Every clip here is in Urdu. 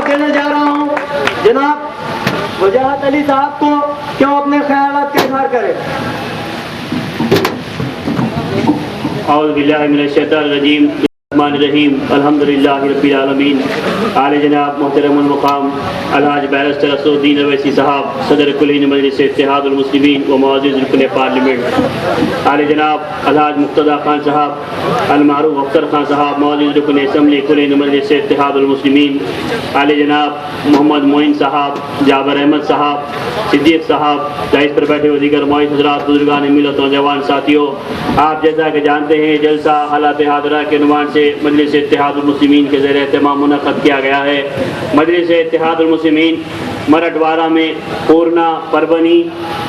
دینا چاہ رہا ہوں جناب وجاہت علی صاحب کو کہ وہ اپنے خیالات کا اظہار کرے۔ اعوذ باللہ من الشیطان الرجیم، الرحمن الرحیم، الحمدللہ رب العالمین۔ اعلی جناب محترم المقام الحاج بیرسٹر اسدالدین اویسی صاحب صدر کلین مجلس اتحاد المسلمین و معزز رکن پارلیمنٹ، اعلی جناب الحاج مقتدی خان صاحب المعروف اختر خان صاحب معزز رکن اسمبلی کلین مجلس اتحاد المسلمین، اعلی جناب محمد معین صاحب، جابر احمد صاحب، صدیق صاحب، دائز پر بیٹھے ہوئے دیگر معین حضرات، بزرگان ملت و جوان ساتھیوں، آپ جیسا کہ جانتے ہیں جلسہ حالات حاضرہ کے عنوان سے مجلس اتحاد المسلمین کے زیر اہتمام منعقد کیا گیا ہے۔ مجلس اتحاد المسلمین مرٹوارہ میں پورنا، پربنی،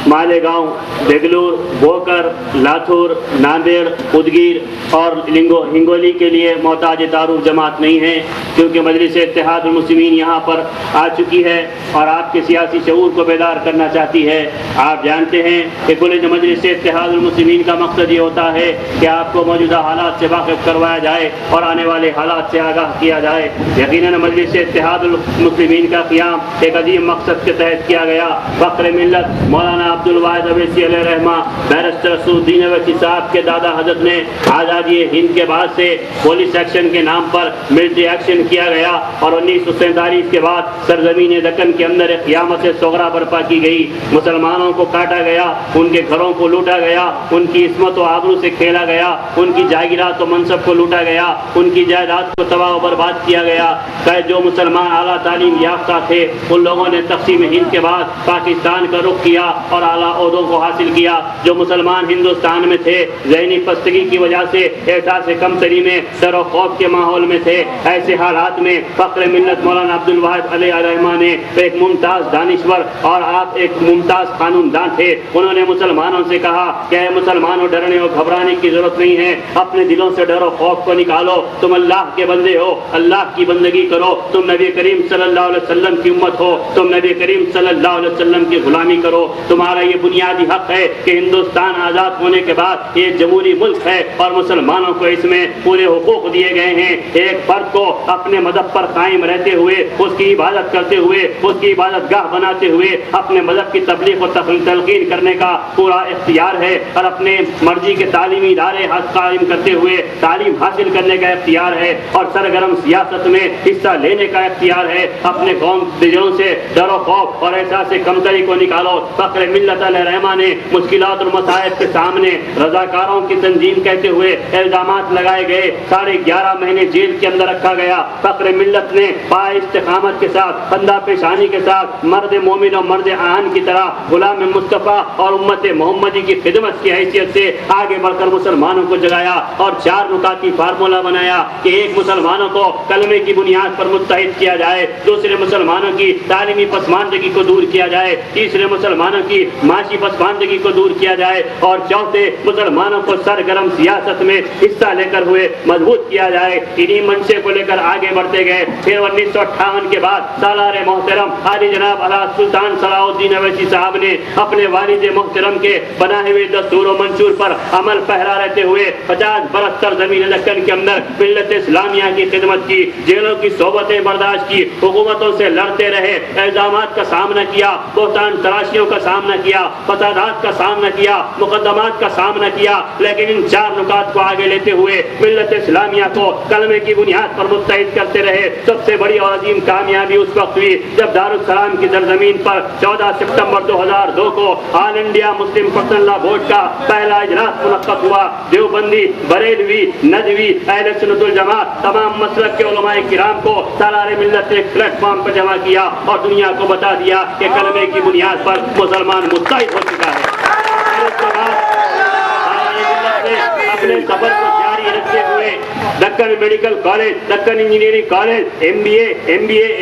مالیگاؤں، بنگلور، بوکر، لاتھور، ناندیڑ، ادگیر اور ہنگولی کے لیے محتاج تعارف جماعت نہیں ہے، کیونکہ مجلس اتحاد المسلمین یہاں پر آ چکی ہے اور آپ کے سیاسی شعور کو بیدار کرنا چاہتی ہے۔ آپ جانتے ہیں کہ کل مجلس اتحاد المسلمین کا مقصد یہ ہوتا ہے کہ آپ کو موجودہ حالات سے واقف کروایا جائے اور آنے والے حالات سے آگاہ کیا جائے۔ یقیناً مجلس اتحاد المسلمین کا قیام ایک عظیم مقصد کے تحت کیا گیا۔ فخر ملت مولانا عبدالواحد اویسی علیہ رحمہ بیرسٹر اسدالدین اویسی صاحب کے دادا حضرت نے آزادی ہند کے بعد سے پولیس ایکشن کے نام پر ملٹری ایکشن کیا گیا اور 1947 کے بعد سرزمین دکن کے اندر ایک قیامت صغریٰ برپا کی گئی۔ مسلمانوں کو کاٹا گیا، ان کے گھروں کو لوٹا گیا، ان کی عصمت و آبرو سے کھیلا گیا، ان کی جاگیرات و منصب کو لوٹا گیا، ان کی جائیداد کو تباہ و برباد کیا گیا۔ جو مسلمان اعلیٰ تعلیم یافتہ تھے ان لوگوں نے تقسیم ہند کے بعد پاکستان کا رخ کیا اور اعلیٰ عہدوں کو حاصل کیا۔ جو مسلمان ہندوستان میں تھے ذہنی پستگی کی وجہ سے احساس کمتری میں ڈر و خوف کے ماحول میں تھے، ایسے حالات میں فخر ملت مولانا عبدالواحد علیہ رحمہ نے ایک ممتاز دانشور اور آپ ایک ممتاز قانون دان تھے، انہوں نے مسلمانوں سے کہا کہ اے مسلمانوں، ڈرنے اور گھبرانے کی ضرورت نہیں ہے، اپنے دلوں سے ڈر و خوف کو نکالو، تم اللہ کے بندے ہو، اللہ کی بندگی کرو، تم نبی کریم صلی اللہ علیہ وسلم کی امت ہو، تم نبی کریم صلی اللہ علیہ وسلم کی غلامی کرو، تمہارا یہ بنیادی حق ہے کہ ہندوستان آزاد ہونے کے بعد یہ جمہوری ملک ہے اور مسلمانوں کو اس میں پورے حقوق دیے گئے ہیں۔ ایک فرد کو اپنے مذہب پر قائم رہتے ہوئے، اس کی عبادت کرتے ہوئے، اس کی عبادت گاہ بناتے ہوئے اپنے مذہب کی تبلیغ و تلقین کرنے کا پورا اختیار ہے اور اپنے مرضی کے تعلیمی ادارے قائم کرتے ہوئے تعلیم حاصل کرنے کا اختیار ہے اور سرگرم سیاست میں حصہ لینے کا اختیار ہے۔ اپنے قوم دلوں سے ڈر و خوف اور احساس کمتری کو نکالو۔ فخر ملت علیہ رحمہ نے مشکلات اور مصائب کے سامنے رضاکاروں کی تنظیم کہتے ہوئے الزامات لگائے گئے، 11.5 مہینے جیل کے اندر رکھا گیا۔ فخر ملت نے پائے استقامت کے ساتھ، خندہ پیشانی کے ساتھ، مرد مومن اور مرد آہن کی طرح غلام مصطفیٰ اور امت محمدی کی خدمت کی حیثیت سے آگے بڑھ کر مسلمانوں کو جگایا اور 4 نکاتی فارمولہ بنایا کہ ایک مسلمانوں کو کلمے کی بنیاد پر متحد کیا جائے، دوسرے مسلمانوں کی تعلیمی پسماندگی کو دور کیا جائے، تیسرے مسلمانوں کی معاشی پسماندگی کو دور کیا جائے اور چوتھے مسلمانوں کو سرگرم سیاست میں حصہ لے کر ہوئے مضبوط کیا جائے۔ انہی منشے کو لے کر آگے بڑھتے گئے۔ پھر 1958 کے بعد سالار محترم علی جناب علاء سلطان صلاح الدین اویسی صاحب نے اپنے والد محترم کے بنائے ہوئے دستور و منشور پر عمل پیرا رہتے ہوئے 50 برس سرزمین دکن کے اندر ملت اسلامیہ کی خدمت کی، جیلوں کی صحبتیں برداشت کی، حکومتوں سے لڑتے رہے، الزامات کا سامنا کیا، بہتان تراشیوں کا سامنا کیا، فسادات کا سامنا کیا، مقدمات کا سامنا کیا، لیکن ان 4 نکات کو آگے لیتے ہوئے ملت اسلامیہ کو کلمے کی بنیاد پر متحد کرتے رہے۔ سب سے بڑی اور عظیم کامیابی اس وقت ہوئی جب دارالسلام کی سرزمین پر 14 ستمبر 2002 کو آل انڈیا مسلم پرسنل لا بورڈ کا پہلا اجلاس منعقد ہوا۔ دیوبندی، بریلوی، ندوی، اہل سنت الجماعت، تمام مسلک کے علماء کرام کو سالار ملت نے ایک پلیٹ فارم پر جمع کیا اور دنیا کو بتا دیا کہ کلمے کی بنیاد پر مسلمان متحد ہو چکا ہے۔ اس کے بعد اپنے سفر کو جاری رکھتے ہوئے Deccan medical college, Deccan engineering college, MBA،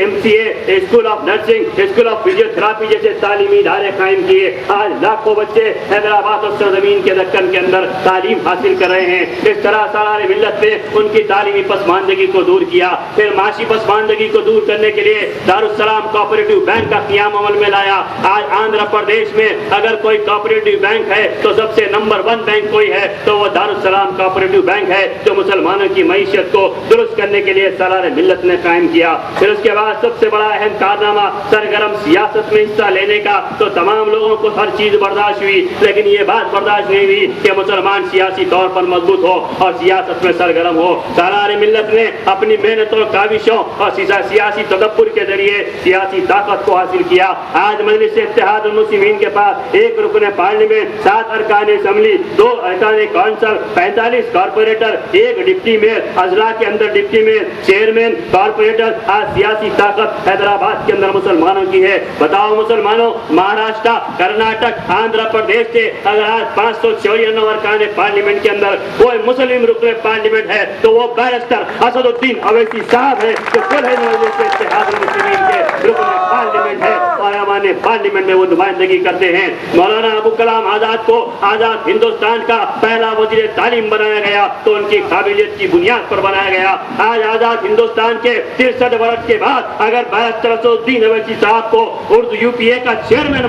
MCA، school of nursing, school of physio therapy جیسے تعلیمی ادارے قائم کیے۔ آج لاکھوں بچے حیدرآباد اور سرزمین کے دکن کے اندر تعلیم حاصل کر رہے ہیں۔ اس طرح سالار ملت نے ان کی تعلیمی پسماندگی کو دور کیا۔ پھر معاشی پسماندگی کو دور کرنے کے لیے دارالسلام کوآپریٹو بینک کا قیام عمل میں لایا۔ آج آندھرا پردیش میں اگر کوئی کوآپریٹو بینک ہے تو سب سے نمبر 1 بینک کوئی ہے تو وہ دارالسلام کوآپریٹو بینک ہے۔ ہے جو مسلمانوں کی معیشت کو درست کرنے کے لیے سالار ملت نے قائم کیا. پھر اس کے بعد سب سے بڑا اہم کارنامہ سرگرم سیاست میں حصہ لینے کا. تو تمام لوگوں کو ہر چیز برداشت ہوئی, لیکن یہ بات برداشت نہیں ہوئی کہ مسلمان سیاسی طور پر مضبوط ہو اور سیاست میں سرگرم ہو. سالار ملت نے اپنی محنتوں, کاوشوں اور سیاسی تدبر کے ذریعے سیاسی طاقت کو حاصل کیا. آج مجلس اتحاد المسلمین کے پاس 1 رکن پارلیمنٹ, 7 ارکان اسمبلی, 2 ارکان کونسل, 45 کارپوریٹر, 1 ڈپٹی میئر, اضلاع کے اندر ڈپٹی میئر, چیئرمین, کارپوریٹر. آج سیاسی طاقت حیدرآباد کے اندر مسلمانوں کی ہے. بتاؤ مسلمانوں, مہاراشٹر, کرناٹک, آندھرا پردیش کے اگر آج 594 ارکان پارلیمنٹ کے اندر کوئی مسلم رکن پارلیمنٹ ہے تو وہ بیرسٹر اسد الدین اویسی صاحب ہے جو کل ہے مجلس اتحاد المسلمین کے رکن پارلیمنٹ ہے اور ہمارے پارلیمنٹ میں وہ نمائندگی کرتے ہیں. مولانا ابو کلام آزاد کو آزاد ہندوستان کا پہلا وزیر تعلیم بنایا گیا تو ان کی قابلیت کی بنیاد پر بنایا گیا. آج آزاد ہندوستان کے 63 برس کے بعد اگر بیرسٹر اسد الدین اویسی صاحب کو اردو UPA کا چیئرمین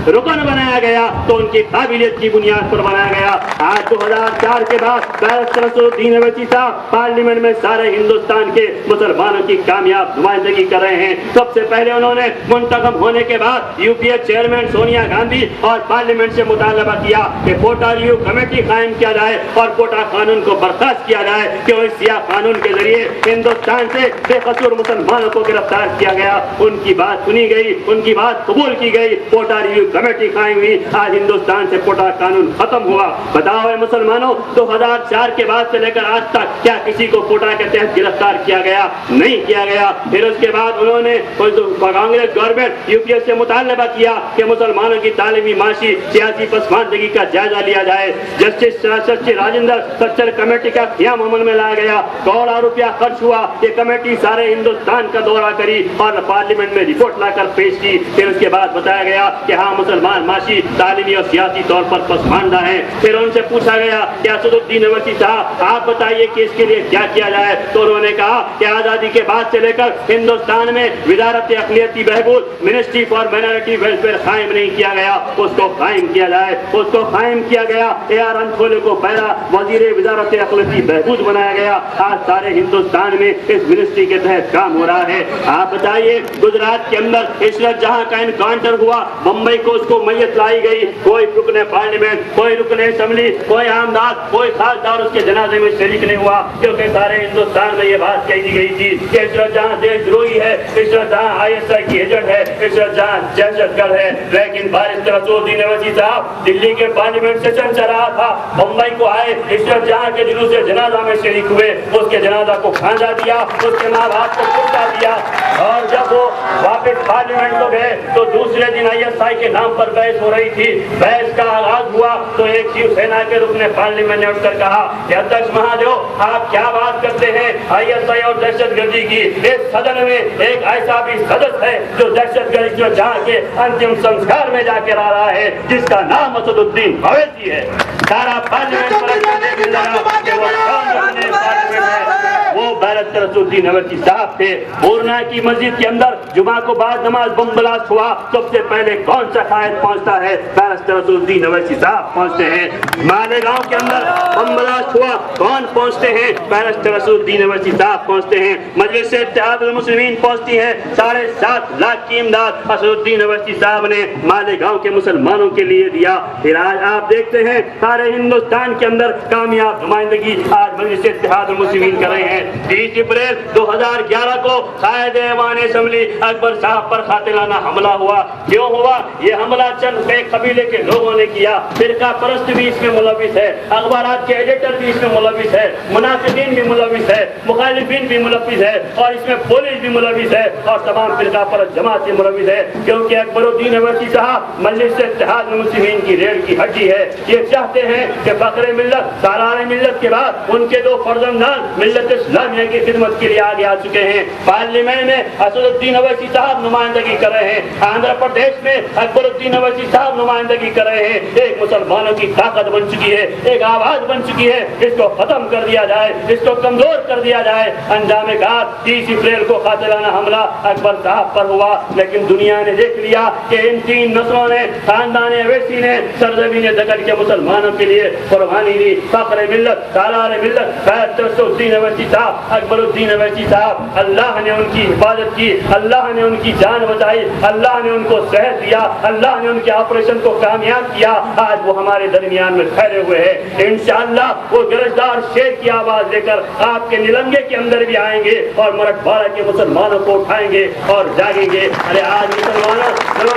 رکن بنایا گیا تو ان کی قابلیت کی بنیاد پر بنایا گیا. آج 2004 کے بعد بیرسٹر اسد الدین اویسی صاحب پارلیمنٹ میں سارے ہندوستان کے مسلمانوں کی کامیاب نمائندگی کر رہے ہیں. سب سے پہلے انہوں نے منتخب ہونے کے بعد UPA چیئرمین سونیا گاندھی اور پارلیمنٹ سے مطالبہ کیا کہ کوٹا ریویو کمیٹی قائم کیا جائے اور کوٹا قانون کو برخاست کیا جائے کہ اس سیاہ قانون کے ذریعے ہندوستان سے بے قصور مسلمانوں کو گرفتار کیا گیا. ان کی بات سنی گئی, ان کی بات قبول کی گئی, کوٹا ریویو کمیٹی قائم ہوئی. آج ہندوستان سے کوٹا قانون ختم ہوا. بتاؤ اے مسلمانوں, 2004 کے بعد سے لے کر آج تک کیا کسی کو کوٹا کے تحت گرفتار کیا گیا؟ نہیں کیا گیا. پھر اس کے بعد انہوں نے کانگریس گورنمنٹ UPA سے مطالبہ کیا کہ مسلمانوں کی تعلیمی, معاشی, سیاسی پسماندگی کا جائزہ لیا جائے. جسٹس راجندر سچر کمیٹی کا قیام عمل میں لایا گیا. کروڑوں روپیہ خرچ ہوا. یہ کمیٹی سارے ہندوستان کا دورہ کری اور پارلیمنٹ میں رپورٹ لا کر پیش کی. پھر اس کے بعد بتایا گیا کہ ہاں مسلمان معاشی, تعلیمی اور سیاسی طور پر پسماندہ ہیں. پھر ان سے پوچھا گیا کہ اسد الدین اویسی صاحب آپ بتائیے کہ اس کے لیے کیا کیا جائے. تو انہوں نے کہا کہ آزادی کے بعد سے لے کر ہندوستان میں وزارت اقلیتی بہبود, منسٹری فار مائنارٹی ویلفیئر قائم نہیں کیا گیا. اس کو قائم کیا جائے. اس کو قائم کیا گیا. AR انتھولے کو پہلا وزیر وزارت اقلیتی بہبود بنایا گیا. آج سارے ہندوستان میں اس منسٹری کے تحت کام ہو رہا ہے. آپ بتائیے گجرات کے اندر عشرت جہاں کا انکاؤنٹر ہوا, بمبئی کو اس کو میت لائی گئی. کوئی رکن پارلیمنٹ, کوئی رکن اسمبلی, کوئی عامدار, کوئی خاصدار اس کے جنازے میں شریک نہیں ہوا کیونکہ سارے ہندوستان میں یہ بات کہی دی گئی تھی کہ عشرت جہاں دیش دروہی ہے, عشرت جہاں ISI کی ایجنٹ ہے, عشرت جہاں دہشت گرد ہے. لیکن بیرسٹر اسد الدین اویسی صاحب دلی کے پارلیمنٹ سیشن چل رہا تھا, بمبئی کو آئے, عشرت جہاں کے جلوس جنازہ میں شریک ہوئے, اس کے جنازہ کو کھانجا دیا, اس کے ماں باپ کو کتا دیا. اور جب وہ واپس پارلیمنٹ کو گئے تو دوسرے دن ISI کے نام پر بحث ہو رہی تھی. بحث کا آغاز ہوا تو ایک شیو سینا کے رکن پارلیمنٹ نے اٹھ کر کہا کہ ادھیش مہادیو آپ کیا بات کرتے ہیں ISI اور دہشت گردی کی. اس صدر میں ایک ایسا بھی سدس ہے جو دہشت گردی جو جہاں کے انتم سنسکار میں جا کے آ رہا ہے جس کا نام اسد الدین اویسی ہے. سارا پارلیمنٹ وہ بیرسٹر اسد الدین اویسی صاحب تھے. پورنا کی مسجد کے اندر جمعہ کو بعد نماز بم بلاسٹ ہوا, سب سے پہلے کون سا قائد پہنچتا ہے؟ بیرسٹر اسد الدین اویسی صاحب پہنچتے ہیں. مالیگاؤں کے اندر بم بلاسٹ ہوا, کون پہنچتے ہیں؟ بیرسٹر اسد الدین اویسی صاحب پہنچتے ہیں. مجلس اتحاد المسلمین پہنچتی ہے. 7.5 لاکھ کی امداد اسد الدین اویسی صاحب نے مالیگاؤں کے مسلمانوں کے لیے دیا. پھر آج آپ دیکھتے ہیں سارے ہندوستان کے اندر کامیاب نمائندگی آج مجلس اتحاد المسلمین کر رہے ہیں. 30 اپریل 2011 کو قائد ایوان اسمبلی اکبر صاحب پر قاتلانہ حملہ ہوا. کیوں ہوا؟ یہ حملہ چند ایک قبیلے کے لوگوں نے کیا. فرقہ پرست بھی اس میں ملوث ہے, اخبارات کے ایڈیٹر بھی اس میں ملوث ہے, منافقین بھی ملوث ہے, مخالفین بھی ملوث ہے, اور اس میں پولیس بھی ملوث ہے, اور تمام فرقہ پرست جماعت ملوث ہے. کیونکہ اکبر الدین اویسی صاحب مجلس اتحاد المسلمین کی ریڑھ کی ہڈی ہے. یہ چاہتے ہیں کہ فخر ملت, سالار ملت کے بعد ان کے 2 فرزندان ملت اسلامیہ کی خدمت کے لیے آگے آ چکے ہیں. پارلیمنٹ میں اسد الدین اویسی صاحب نمائندگی کر رہے ہیں. آندھرا پردیش میں اکبر الدین اویسی صاحب نمائندگی کر رہے ہیں. ایک مسلمانوں کی طاقت بن چکی ہے, ایک آواز بن چکی ہے. اس کو ختم کر دیا جائے, اس کو کمزور کر دیا جائے. انجام کار 30 اپریل کو قاتلانہ حملہ اکبر صاحب پر ہوا, لیکن دنیا نے دیکھ لیا کہ ان 3 نسلوں نے, خاندان اویسی نے سرزمین دکن کے مسلمانوں کے لیے قربانی دی. فخر ملت, سالار ملت سید الدین اویسی صاحب, اکبر الدین اویسی صاحب, اللہ نے ان کی حفاظت کی, اللہ نے ان کی جان بچائی, اللہ نے ان کو صحت دیا, اللہ نے ان کے آپریشن کو کامیاب کیا. آج وہ ہمارے درمیان میں ٹھہرے ہوئے ہیں. انشاءاللہ وہ گرجدار شیر کی آواز لے کر آپ کے نلنگے کے اندر بھی آئیں گے اور مراٹھواڑہ کے مسلمانوں کو اٹھائیں گے اور جاگیں گے. ارے آج مسلمانوں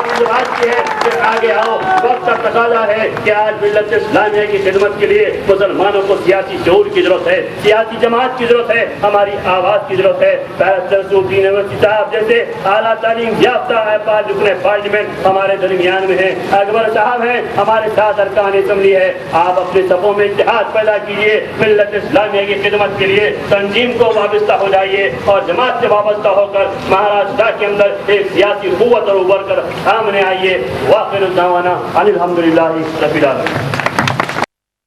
کی بات کی ہے کہ آگے آؤ. وقت کا تقاضا ہے کہ آج ملت اسلامیہ کی خدمت کے لیے مسلمانوں کو سیاسی شعور کی ضرورت ہے, سیاسی جماعت کی ضرورت ہے, ہماری آواز کی ضرورت ہے. الدین اویسی صاحب جیسے اعلیٰ تعلیم یافتہ رکن پارلیمنٹ ہمارے درمیان میں ہیں. اکبر صاحب ہیں ہمارے ساتھ ارکان اسمبلی ہے. آپ اپنے صفوں میں اتحاد پیدا کیجیے, ملت اسلامیہ کی خدمت کے لیے تنظیم کو وابستہ ہو جائیے اور جماعت سے وابستہ ہو کر مہاراشٹر کے اندر ایک سیاسی قوت اور ابھر کر سامنے آئیے. واخر دعوانا ان الحمدللہ رب العالمین.